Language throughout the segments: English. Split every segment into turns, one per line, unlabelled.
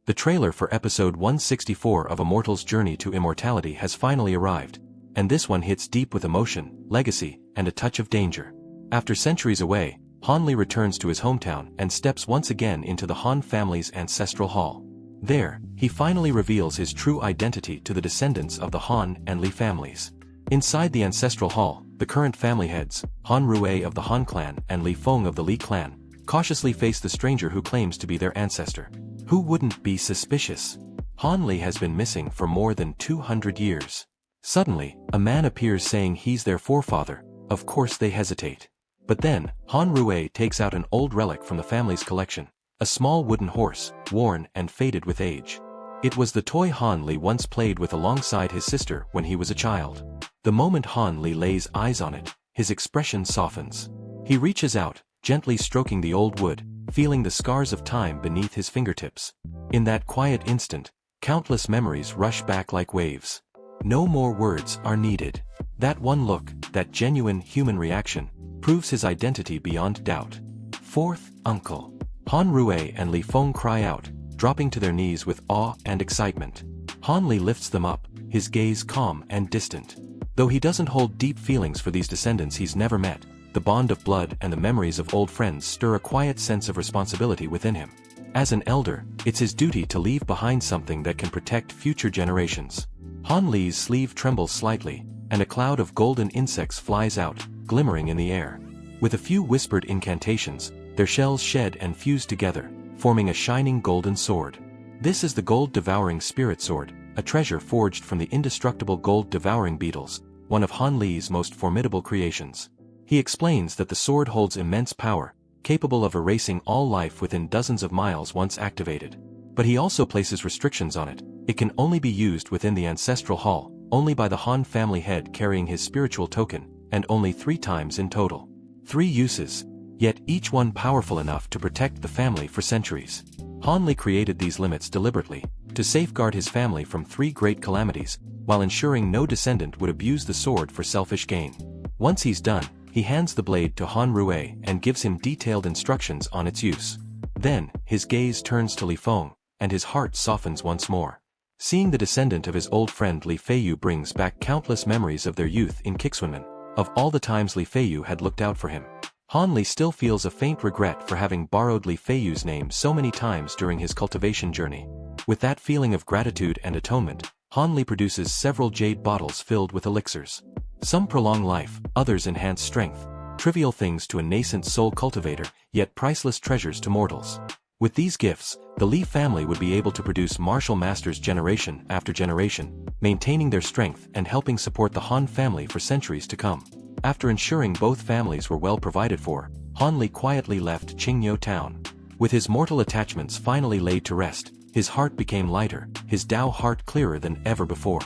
The trailer for episode 164 of Immortal's journey to immortality has finally arrived, and this one hits deep with emotion, legacy, and a touch of danger. After centuries away, Han Li returns to his hometown and steps once again into the Han family's ancestral hall. There, he finally reveals his true identity to the descendants of the Han and Li families. Inside the ancestral hall, the current family heads, Han Rui of the Han clan and Li Feng of the Li clan, cautiously face the stranger who claims to be their ancestor. Who wouldn't be suspicious? Han Li has been missing for more than 200 years. Suddenly, a man appears saying he's their forefather. Of course they hesitate. But then, Han Rui takes out an old relic from the family's collection. A small wooden horse, worn and faded with age. It was the toy Han Li once played with alongside his sister when he was a child. The moment Han Li lays eyes on it, his expression softens. He reaches out, gently stroking the old wood, feeling the scars of time beneath his fingertips. In that quiet instant, countless memories rush back like waves. No more words are needed. That one look, that genuine human reaction, proves his identity beyond doubt. Fourth uncle. Han Rui and Li Feng cry out, dropping to their knees with awe and excitement. Han Li lifts them up, his gaze calm and distant. Though he doesn't hold deep feelings for these descendants he's never met, the bond of blood and the memories of old friends stir a quiet sense of responsibility within him. As an elder, it's his duty to leave behind something that can protect future generations. Han Li's sleeve trembles slightly, and a cloud of golden insects flies out, glimmering in the air. With a few whispered incantations, their shells shed and fuse together, forming a shining golden sword. This is the gold-devouring spirit sword, a treasure forged from the indestructible gold-devouring beetles, one of Han Li's most formidable creations. He explains that the sword holds immense power, capable of erasing all life within dozens of miles once activated. But he also places restrictions on it. It can only be used within the ancestral hall, only by the Han family head carrying his spiritual token, and only 3 times in total. 3 uses, yet each one powerful enough to protect the family for centuries. Han Li created these limits deliberately, to safeguard his family from 3 great calamities, while ensuring no descendant would abuse the sword for selfish gain. Once he's done, he hands the blade to Han Rui and gives him detailed instructions on its use. Then, his gaze turns to Li Feng, and his heart softens once more. Seeing the descendant of his old friend Li Feiyu brings back countless memories of their youth in Kixunmen, of all the times Li Feiyu had looked out for him. Han Li still feels a faint regret for having borrowed Li Feiyu's name so many times during his cultivation journey. With that feeling of gratitude and atonement, Han Li produces several jade bottles filled with elixirs. Some prolong life, others enhance strength, trivial things to a nascent soul cultivator, yet priceless treasures to mortals. With these gifts, the Li family would be able to produce martial masters generation after generation, maintaining their strength and helping support the Han family for centuries to come. After ensuring both families were well provided for, Han Li quietly left Qingyou town. With his mortal attachments finally laid to rest, his heart became lighter, his Dao heart clearer than ever before.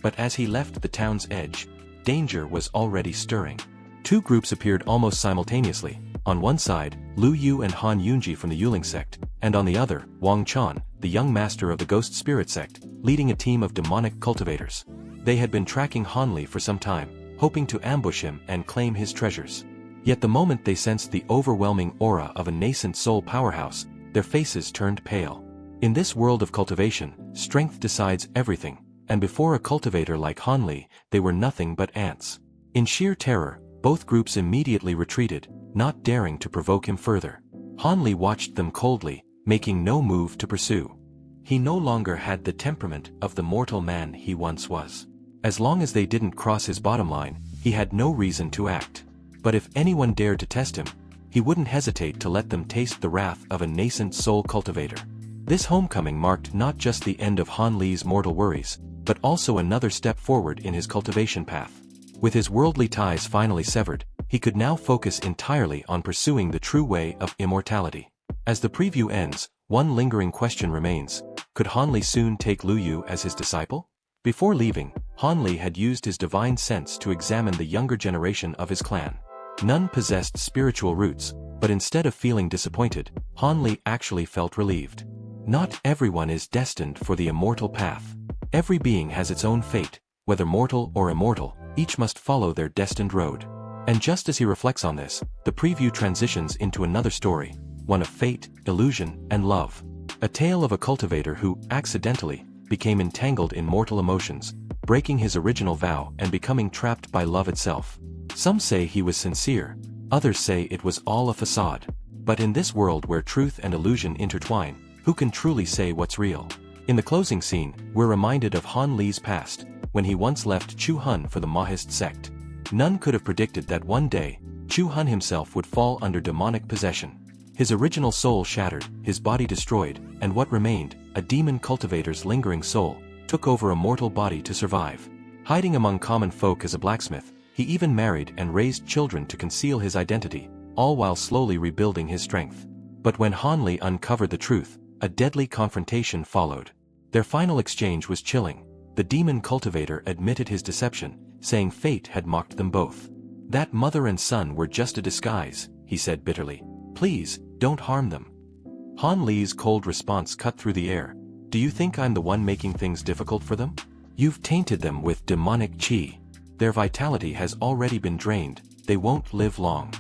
But as he left the town's edge, danger was already stirring. 2 groups appeared almost simultaneously. On one side, Liu Yu and Han Yunji from the Yuling sect, and on the other, Wang Chan, the young master of the Ghost Spirit Sect, leading a team of demonic cultivators. They had been tracking Han Li for some time, hoping to ambush him and claim his treasures. Yet the moment they sensed the overwhelming aura of a nascent soul powerhouse, their faces turned pale. In this world of cultivation, strength decides everything, and before a cultivator like Han Li, they were nothing but ants. In sheer terror, both groups immediately retreated, not daring to provoke him further. Han Li watched them coldly, making no move to pursue. He no longer had the temperament of the mortal man he once was. As long as they didn't cross his bottom line, he had no reason to act. But if anyone dared to test him, he wouldn't hesitate to let them taste the wrath of a nascent soul cultivator. This homecoming marked not just the end of Han Li's mortal worries, but also another step forward in his cultivation path. With his worldly ties finally severed, he could now focus entirely on pursuing the true way of immortality. As the preview ends, one lingering question remains: could Han Li soon take Liu Yu as his disciple? Before leaving, Han Li had used his divine sense to examine the younger generation of his clan. None possessed spiritual roots, but instead of feeling disappointed, Han Li actually felt relieved. Not everyone is destined for the immortal path. Every being has its own fate, whether mortal or immortal, each must follow their destined road. And just as he reflects on this, the preview transitions into another story, one of fate, illusion, and love. A tale of a cultivator who, accidentally, became entangled in mortal emotions, breaking his original vow and becoming trapped by love itself. Some say he was sincere, others say it was all a facade. But in this world where truth and illusion intertwine, who can truly say what's real? In the closing scene, we're reminded of Han Li's past, when he once left Chu Han for the Mahist sect. None could have predicted that one day, Chu Han himself would fall under demonic possession. His original soul shattered, his body destroyed, and what remained, a demon cultivator's lingering soul, took over a mortal body to survive. Hiding among common folk as a blacksmith, he even married and raised children to conceal his identity, all while slowly rebuilding his strength. But when Han Li uncovered the truth, a deadly confrontation followed. Their final exchange was chilling. The demon cultivator admitted his deception, saying fate had mocked them both. That mother and son were just a disguise, he said bitterly. Please, don't harm them. Han Li's cold response cut through the air. Do you think I'm the one making things difficult for them? You've tainted them with demonic qi. Their vitality has already been drained, they won't live long.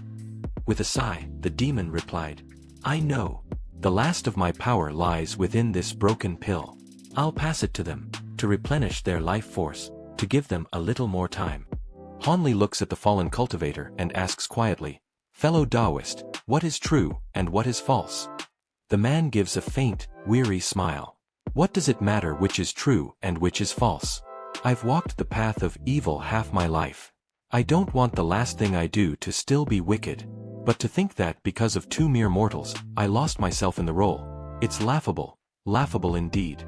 With a sigh, the demon replied, I know. The last of my power lies within this broken pill. I'll pass it to them, to replenish their life force, to give them a little more time. Han Li looks at the fallen cultivator and asks quietly, Fellow Taoist, what is true and what is false? The man gives a faint, weary smile. What does it matter which is true and which is false? I've walked the path of evil half my life. I don't want the last thing I do to still be wicked. But to think that because of two mere mortals, I lost myself in the role, it's laughable, laughable indeed.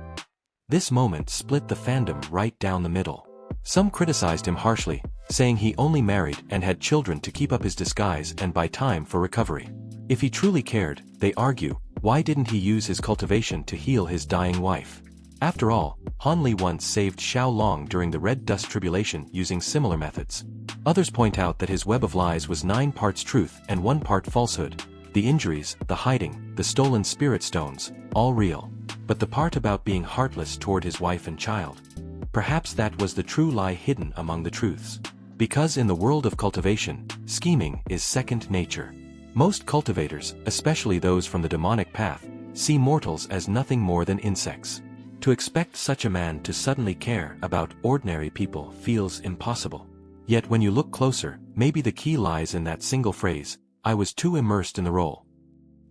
This moment split the fandom right down the middle. Some criticized him harshly, saying he only married and had children to keep up his disguise and buy time for recovery. If he truly cared, they argue, why didn't he use his cultivation to heal his dying wife? After all, Han Li once saved Xiao Long during the Red Dust Tribulation using similar methods. Others point out that his web of lies was 9 parts truth and 1 part falsehood. The injuries, the hiding, the stolen spirit stones, all real. But the part about being heartless toward his wife and child. Perhaps that was the true lie hidden among the truths. Because in the world of cultivation, scheming is second nature. Most cultivators, especially those from the demonic path, see mortals as nothing more than insects. To expect such a man to suddenly care about ordinary people feels impossible. Yet when you look closer, maybe the key lies in that single phrase, I was too immersed in the role.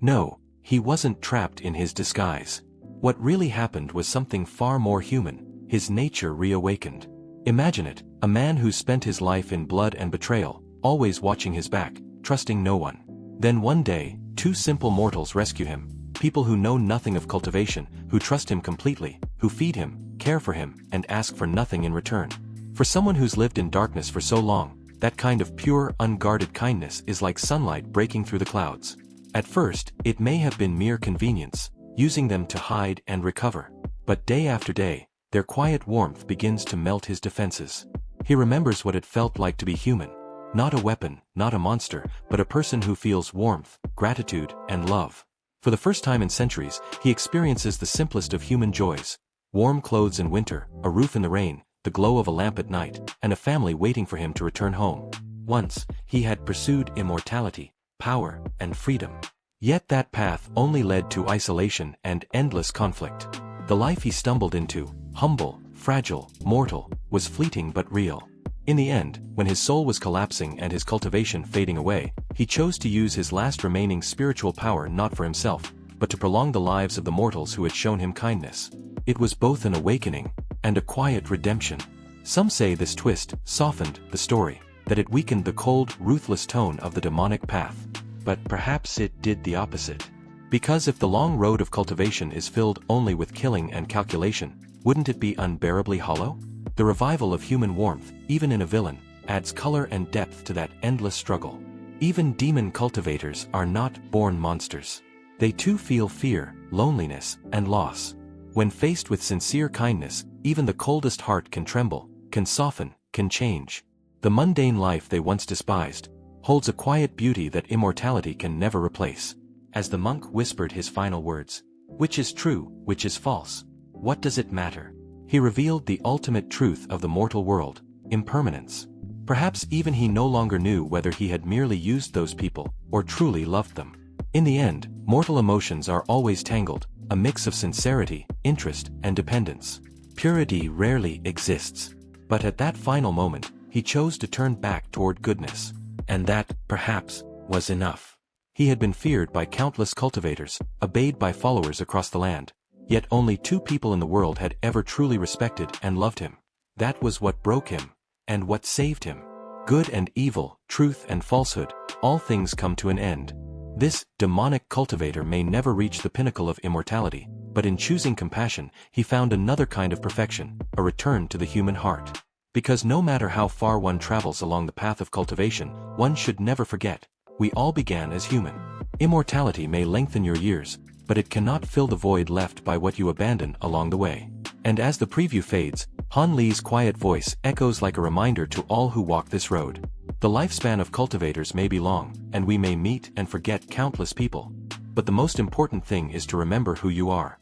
No, he wasn't trapped in his disguise. What really happened was something far more human, his nature reawakened. Imagine it, a man who spent his life in blood and betrayal, always watching his back, trusting no one. Then one day, 2 simple mortals rescue him, people who know nothing of cultivation, who trust him completely, who feed him, care for him, and ask for nothing in return. For someone who's lived in darkness for so long, that kind of pure, unguarded kindness is like sunlight breaking through the clouds. At first, it may have been mere convenience, using them to hide and recover. But day after day, their quiet warmth begins to melt his defenses. He remembers what it felt like to be human. Not a weapon, not a monster, but a person who feels warmth, gratitude, and love. For the first time in centuries, he experiences the simplest of human joys. Warm clothes in winter, a roof in the rain, the glow of a lamp at night, and a family waiting for him to return home. Once, he had pursued immortality, power, and freedom. Yet that path only led to isolation and endless conflict. The life he stumbled into, humble, fragile, mortal, was fleeting but real. In the end, when his soul was collapsing and his cultivation fading away, he chose to use his last remaining spiritual power not for himself, but to prolong the lives of the mortals who had shown him kindness. It was both an awakening and a quiet redemption. Some say this twist softened the story, that it weakened the cold, ruthless tone of the demonic path. But perhaps it did the opposite. Because if the long road of cultivation is filled only with killing and calculation, wouldn't it be unbearably hollow? The revival of human warmth, even in a villain, adds color and depth to that endless struggle. Even demon cultivators are not born monsters. They too feel fear, loneliness, and loss. When faced with sincere kindness, even the coldest heart can tremble, can soften, can change. The mundane life they once despised holds a quiet beauty that immortality can never replace. As the monk whispered his final words, which is true, which is false? What does it matter? He revealed the ultimate truth of the mortal world, impermanence. Perhaps even he no longer knew whether he had merely used those people, or truly loved them. In the end, mortal emotions are always tangled, a mix of sincerity, interest, and dependence. Purity rarely exists. But at that final moment, he chose to turn back toward goodness. And that, perhaps, was enough. He had been feared by countless cultivators, obeyed by followers across the land. Yet only 2 people in the world had ever truly respected and loved him. That was what broke him, and what saved him. Good and evil, truth and falsehood, all things come to an end. This demonic cultivator may never reach the pinnacle of immortality, but in choosing compassion, he found another kind of perfection, a return to the human heart. Because no matter how far one travels along the path of cultivation, one should never forget, we all began as human. Immortality may lengthen your years, but it cannot fill the void left by what you abandon along the way. And as the preview fades, Han Li's quiet voice echoes like a reminder to all who walk this road. The lifespan of cultivators may be long, and we may meet and forget countless people. But the most important thing is to remember who you are.